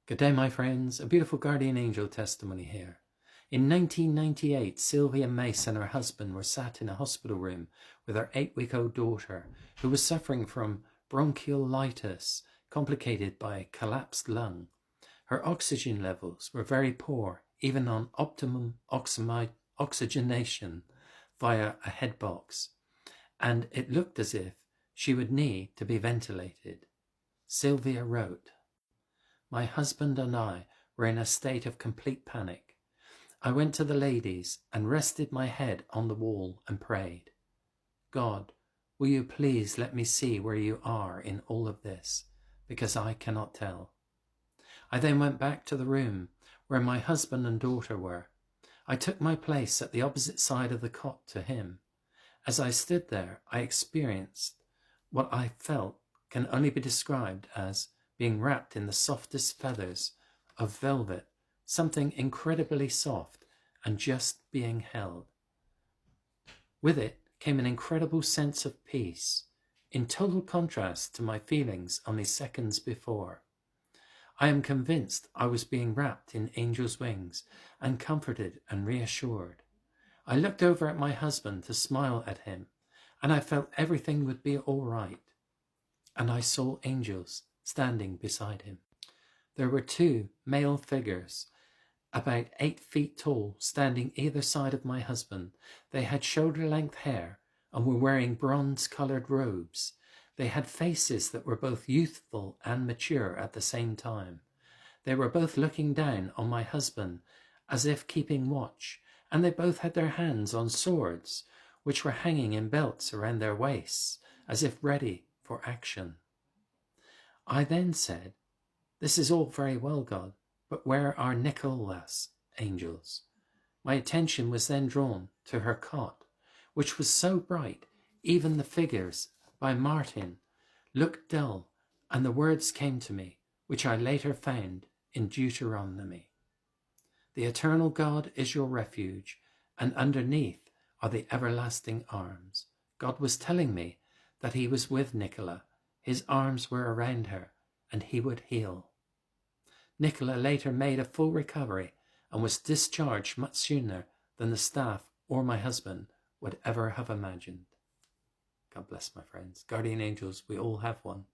Good day, my friends. A beautiful guardian angel testimony here. In 1998, Sylvia Mace and her husband were sat in a hospital room with her 8-week-old daughter, who was suffering from bronchiolitis complicated by a collapsed lung. Her oxygen levels were very poor, even on optimum oxygenation via a head box, and it looked as if she would need to be ventilated. Sylvia wrote, "My husband and I were in a state of complete panic. I went to the ladies and rested my head on the wall and prayed, 'God, will you please let me see where you are in all of this, because I cannot tell.' I then went back to the room where my husband and daughter were. I took my place at the opposite side of the cot to him. As I stood there, I experienced what I felt can only be described as being wrapped in the softest feathers of velvet, something incredibly soft, and just being held. With it came an incredible sense of peace, in total contrast to my feelings only seconds before. I am convinced I was being wrapped in angels' wings and comforted and reassured. I looked over at my husband to smile at him, and I felt everything would be all right. And I saw angels standing beside him. There were 2 male figures, about 8 feet tall, standing either side of my husband. They had shoulder-length hair and were wearing bronze-colored robes. They had faces that were both youthful and mature at the same time. They were both looking down on my husband as if keeping watch, and they both had their hands on swords, which were hanging in belts around their waists, as if ready for action. I then said, 'This is all very well, God, but where are Nicola's angels?' My attention was then drawn to her cot, which was so bright, even the figures by Martin looked dull, and the words came to me, which I later found in Deuteronomy. 'The eternal God is your refuge, and underneath are the everlasting arms.' God was telling me that he was with Nicola. His arms were around her, and he would heal. Nicola later made a full recovery and was discharged much sooner than the staff or my husband would ever have imagined. God bless, my friends. Guardian angels, we all have one.